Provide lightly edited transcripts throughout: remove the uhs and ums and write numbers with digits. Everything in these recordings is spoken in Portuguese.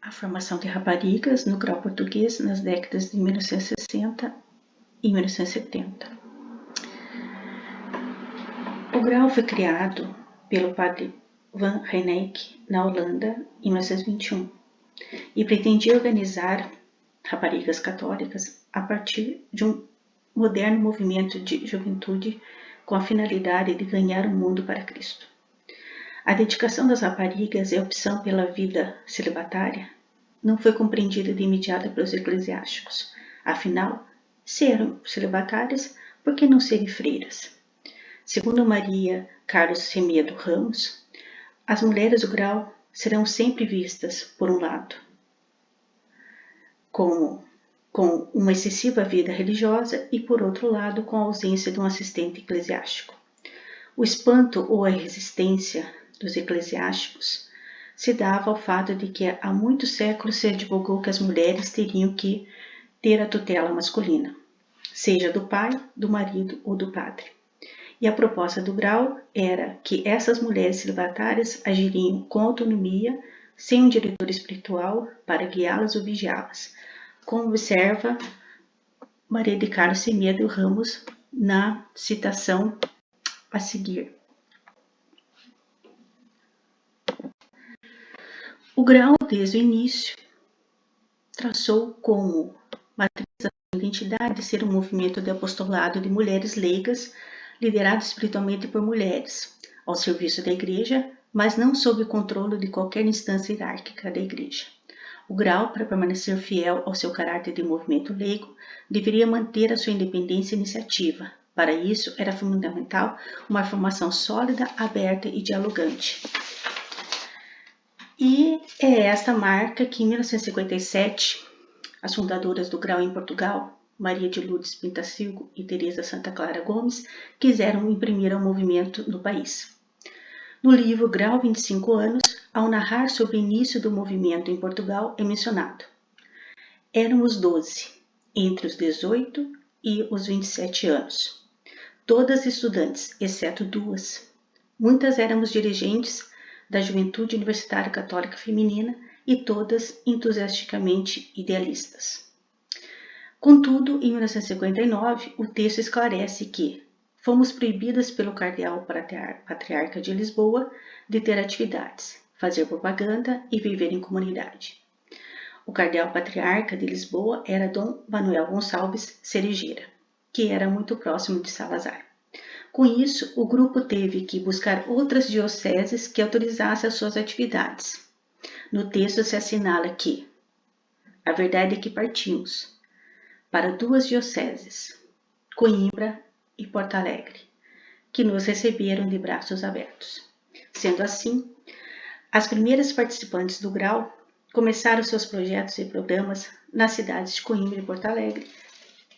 a formação de raparigas no grau português nas décadas de 1960 e 1970. O grau foi criado pelo padre Van Reynek na Holanda em 1921 e pretendia organizar raparigas católicas a partir de um moderno movimento de juventude com a finalidade de ganhar o mundo para Cristo. A dedicação das raparigas e a opção pela vida celibatária não foi compreendida de imediato pelos eclesiásticos. Afinal, se eram celibatárias, por que não serem freiras? Segundo Maria Carlos Semedo Ramos, as mulheres do grau serão sempre vistas, por um lado, com uma excessiva vida religiosa e, por outro lado, com a ausência de um assistente eclesiástico. O espanto ou a resistência dos eclesiásticos se dava ao fato de que há muitos séculos se advogou que as mulheres teriam que ter a tutela masculina, seja do pai, do marido ou do padre. E a proposta do grau era que essas mulheres celibatárias agiriam com autonomia, sem um diretor espiritual para guiá-las ou vigiá-las, como observa Maria de Carlos Semedo Ramos na citação a seguir. O grau, desde o início, traçou como matriz da sua identidade ser um movimento de apostolado de mulheres leigas, liderado espiritualmente por mulheres, ao serviço da Igreja, mas não sob o controle de qualquer instância hierárquica da Igreja. O grau, para permanecer fiel ao seu caráter de movimento leigo, deveria manter a sua independência e iniciativa. Para isso, era fundamental uma formação sólida, aberta e dialogante. E é esta marca que, em 1957, as fundadoras do grau em Portugal, Maria de Lourdes Pintacilgo e Teresa Santa Clara Gomes, quiseram imprimir ao movimento no país. No livro Grau 25 anos, ao narrar sobre o início do movimento em Portugal, é mencionado: éramos 12, entre os 18 e os 27 anos, todas estudantes, exceto 2. Muitas éramos dirigentes da Juventude Universitária Católica Feminina e todas entusiasticamente idealistas. Contudo, em 1959, o texto esclarece que fomos proibidas pelo cardeal patriarca de Lisboa de ter atividades, fazer propaganda e viver em comunidade. O cardeal patriarca de Lisboa era Dom Manuel Gonçalves Cerejeira, que era muito próximo de Salazar. Com isso, o grupo teve que buscar outras dioceses que autorizassem as suas atividades. No texto se assinala que a verdade é que partimos para 2 dioceses, Coimbra e Porto Alegre, que nos receberam de braços abertos. Sendo assim, as primeiras participantes do grau começaram seus projetos e programas nas cidades de Coimbra e Porto Alegre.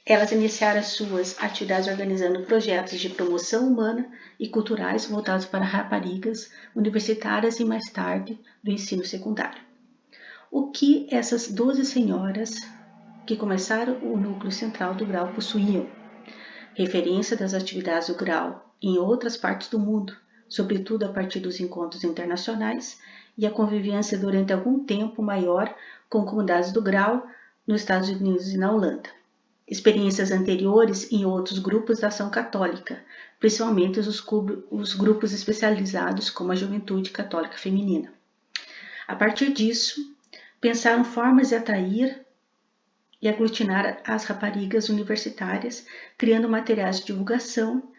Elas iniciaram suas atividades organizando projetos de promoção humana e culturais voltados para raparigas universitárias e, mais tarde, do ensino secundário. O que essas 12 senhoras que começaram o núcleo central do grau possuíam? Referência das atividades do grau em outras partes do mundo, sobretudo a partir dos encontros internacionais, e a convivência durante algum tempo maior com comunidades do grau nos Estados Unidos e na Holanda. Experiências anteriores em outros grupos da ação católica, principalmente os grupos especializados como a Juventude Católica Feminina. A partir disso, pensaram formas de atrair e aglutinar as raparigas universitárias, criando materiais de divulgação,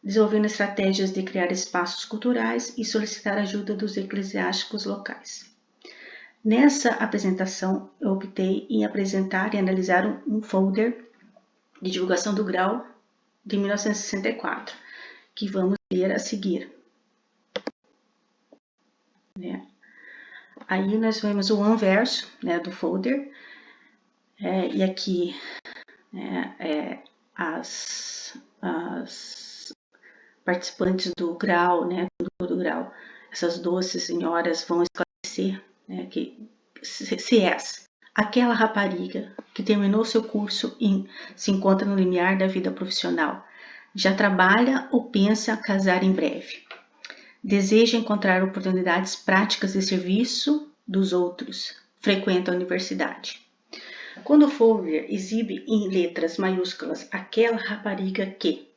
desenvolvendo estratégias de criar espaços culturais e solicitar ajuda dos eclesiásticos locais. Nessa apresentação, eu optei em apresentar e analisar um folder de divulgação do grau de 1964, que vamos ler a seguir. Aí nós vemos o anverso do folder, e aqui as participantes do grau, do grau, essas 12 senhoras vão esclarecer que se és aquela rapariga que terminou seu curso e se encontra no limiar da vida profissional, já trabalha ou pensa casar em breve, deseja encontrar oportunidades práticas de serviço dos outros, frequenta a universidade. Quando o folder exibe em letras maiúsculas aquela rapariga que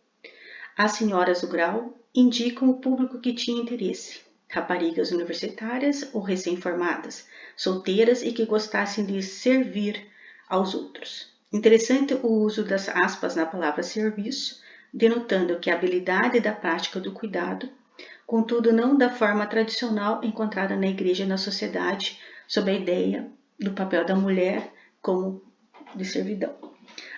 as senhoras do grau indicam o público que tinha interesse, raparigas universitárias ou recém-formadas, solteiras e que gostassem de servir aos outros. Interessante o uso das aspas na palavra serviço, denotando que a habilidade da prática do cuidado, contudo não da forma tradicional encontrada na igreja e na sociedade, sob a ideia do papel da mulher como de servidão.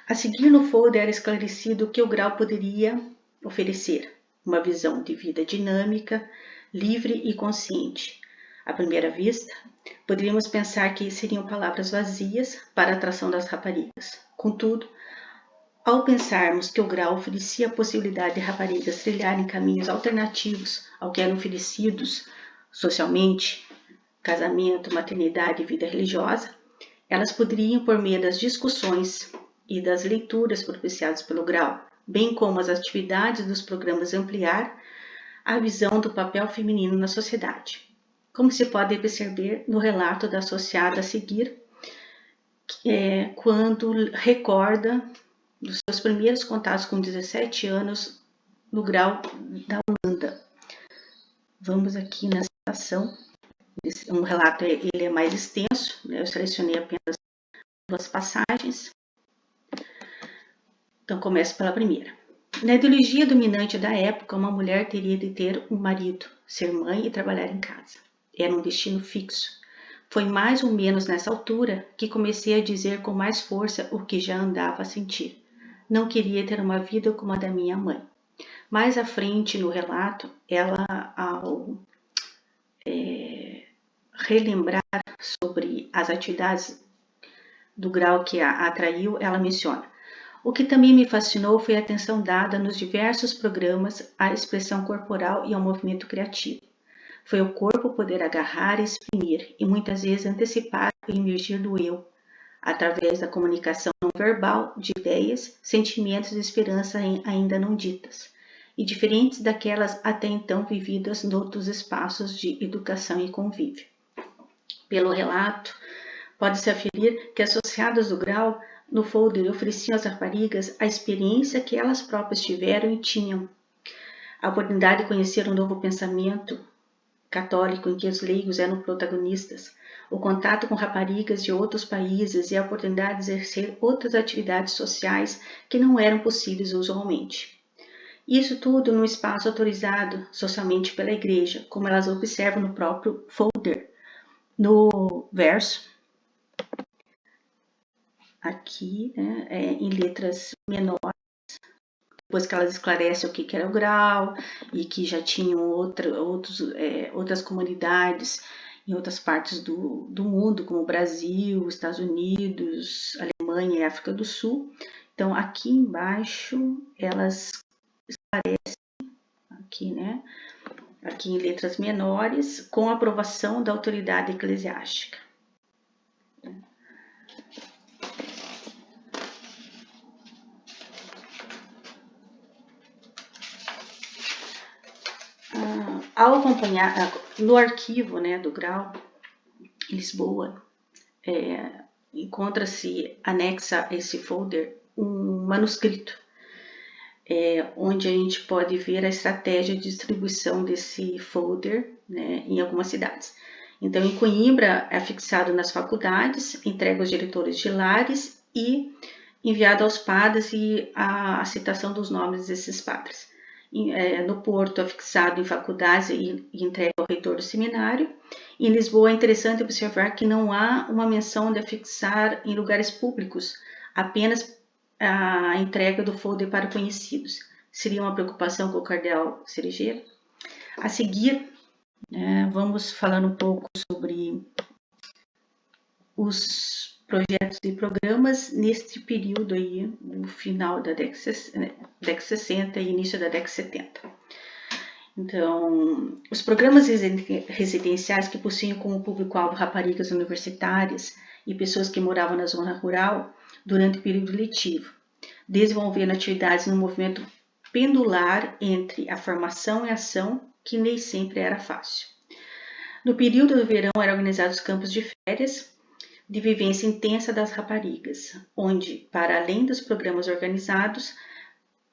A seguir no folder era esclarecido o que o grau poderia oferecer, uma visão de vida dinâmica, livre e consciente. À primeira vista, poderíamos pensar que seriam palavras vazias para a atração das raparigas. Contudo, ao pensarmos que o grau oferecia a possibilidade de raparigas trilharem caminhos alternativos ao que eram oferecidos socialmente, casamento, maternidade e vida religiosa, elas poderiam, por meio das discussões e das leituras propiciadas pelo grau, bem como as atividades dos programas, ampliar a visão do papel feminino na sociedade. Como se pode perceber no relato da associada a seguir, quando recorda dos seus primeiros contatos com 17 anos no grau da Holanda. Vamos aqui na citação. Um relato ele é mais extenso, né? Eu selecionei apenas 2 passagens. Então, começo pela primeira. Na ideologia dominante da época, uma mulher teria de ter um marido, ser mãe e trabalhar em casa. Era um destino fixo. Foi mais ou menos nessa altura que comecei a dizer com mais força o que já andava a sentir. Não queria ter uma vida como a da minha mãe. Mais à frente no relato, ela, ao relembrar sobre as atividades do grau que a atraiu, ela menciona: o que também me fascinou foi a atenção dada nos diversos programas à expressão corporal e ao movimento criativo. Foi o corpo poder agarrar e exprimir, e muitas vezes antecipar o emergir do eu, através da comunicação não verbal de ideias, sentimentos e esperança ainda não ditas, e diferentes daquelas até então vividas noutros espaços de educação e convívio. Pelo relato, pode-se aferir que associadas do grau no folder ofereciam às raparigas a experiência que elas próprias tiveram e tinham, a oportunidade de conhecer um novo pensamento católico em que os leigos eram protagonistas, o contato com raparigas de outros países e a oportunidade de exercer outras atividades sociais que não eram possíveis usualmente. Isso tudo num espaço autorizado socialmente pela igreja, como elas observam no próprio folder. No verso, aqui, né, em letras menores, depois que elas esclarecem o que era o grau e que já tinham outras comunidades em outras partes do mundo, como Brasil, Estados Unidos, Alemanha e África do Sul. Então, aqui embaixo, elas esclarecem, aqui, né, aqui em letras menores, com a aprovação da autoridade eclesiástica. Ao acompanhar, no arquivo, né, do grau, em Lisboa, encontra-se anexa a esse folder um manuscrito, onde a gente pode ver a estratégia de distribuição desse folder, né, em algumas cidades. Então, em Coimbra é fixado nas faculdades, entregue aos diretores de lares e enviado aos padres e a citação dos nomes desses padres. No Porto é fixado em faculdades e entregue ao reitor do seminário. Em Lisboa é interessante observar que não há uma menção de fixar em lugares públicos, apenas a entrega do folder para conhecidos. Seria uma preocupação com o cardeal Cerejeira. A seguir, vamos falar um pouco sobre os projetos e programas neste período aí, no final da década 60 e início da década 70. Então, os programas residenciais que possuem como público-alvo raparigas universitárias e pessoas que moravam na zona rural durante o período letivo, desenvolvendo atividades no movimento pendular entre a formação e a ação, que nem sempre era fácil. No período do verão eram organizados campos de férias de vivência intensa das raparigas, onde, para além dos programas organizados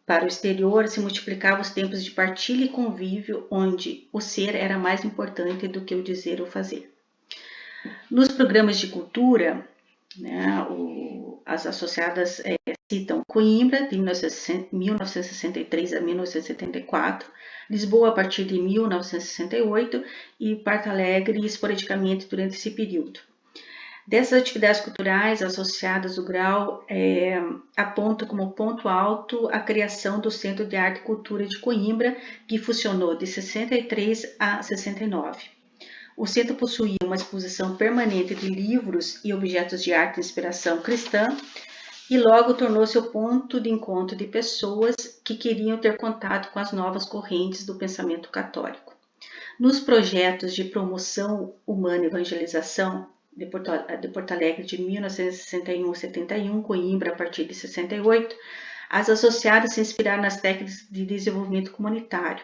para o exterior, se multiplicavam os tempos de partilha e convívio, onde o ser era mais importante do que o dizer ou fazer. Nos programas de cultura, né, as associadas citam Coimbra, de 1963 a 1974, Lisboa a partir de 1968 e Porto Alegre esporadicamente durante esse período. Dessas atividades culturais associadas ao grau, apontam como ponto alto a criação do Centro de Arte e Cultura de Coimbra, que funcionou de 63 a 69. O centro possuía uma exposição permanente de livros e objetos de arte de inspiração cristã e logo tornou-se o ponto de encontro de pessoas que queriam ter contato com as novas correntes do pensamento católico. Nos projetos de promoção humana e evangelização de Porto Alegre de 1961 a 71, Coimbra a partir de 68, as associadas se inspiraram nas técnicas de desenvolvimento comunitário,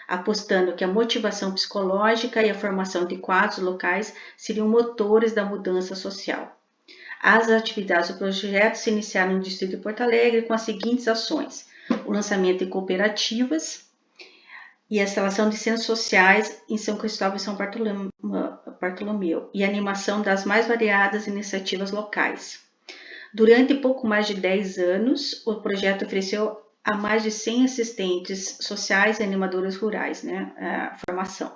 apostando que a motivação psicológica e a formação de quadros locais seriam motores da mudança social. As atividades do projeto se iniciaram no distrito de Porto Alegre com as seguintes ações: o lançamento de cooperativas e a instalação de centros sociais em São Cristóvão e São Bartolomeu e a animação das mais variadas iniciativas locais. Durante pouco mais de 10 anos, o projeto ofereceu a mais de 100 assistentes sociais e animadores rurais, a formação.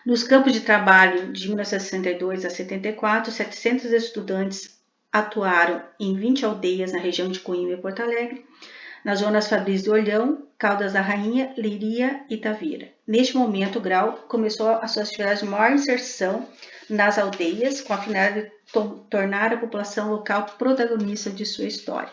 Nos campos de trabalho de 1962 a 74, 700 estudantes atuaram em 20 aldeias na região de Coimbra e Porto Alegre, nas zonas Fabris do Olhão, Caldas da Rainha, Leiria e Tavira. Neste momento, o grau começou as suas atividades de maior inserção nas aldeias, com a finalidade de tornar a população local protagonista de sua história.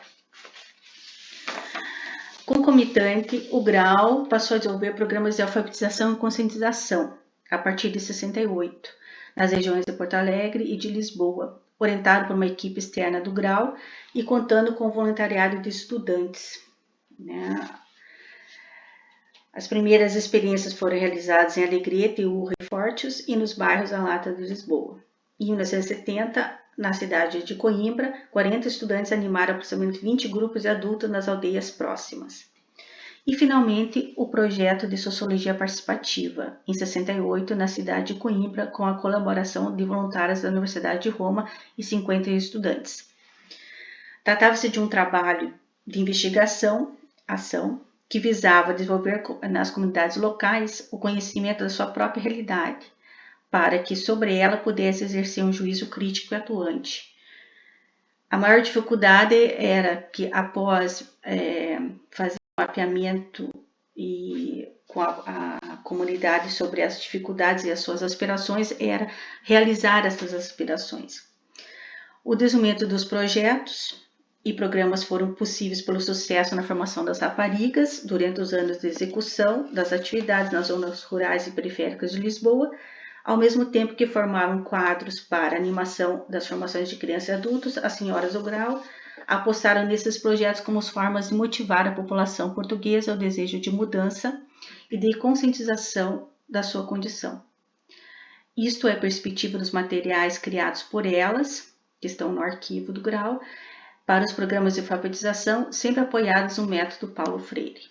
Concomitante, o grau passou a desenvolver programas de alfabetização e conscientização, a partir de 68, nas regiões de Porto Alegre e de Lisboa, orientado por uma equipe externa do grau e contando com o voluntariado de estudantes. As primeiras experiências foram realizadas em Alegrete, Urra e Fortes e nos bairros da Lata de Lisboa. Em 1970, na cidade de Coimbra, 40 estudantes animaram aproximadamente 20 grupos de adultos nas aldeias próximas. E, finalmente, o projeto de Sociologia Participativa, em 68, na cidade de Coimbra, com a colaboração de voluntários da Universidade de Roma e 50 estudantes. Tratava-se de um trabalho de investigação, ação, que visava desenvolver nas comunidades locais o conhecimento da sua própria realidade, para que sobre ela pudesse exercer um juízo crítico e atuante. A maior dificuldade era que, após fazer um mapeamento com a comunidade sobre as dificuldades e as suas aspirações, era realizar essas aspirações. O desenvolvimento dos projetos e programas foram possíveis pelo sucesso na formação das raparigas durante os anos de execução das atividades nas zonas rurais e periféricas de Lisboa, ao mesmo tempo que formavam quadros para animação das formações de crianças e adultos. As senhoras do grau apostaram nesses projetos como formas de motivar a população portuguesa ao desejo de mudança e de conscientização da sua condição. Isto é perspectiva dos materiais criados por elas, que estão no arquivo do grau, para os programas de alfabetização, sempre apoiados no método Paulo Freire.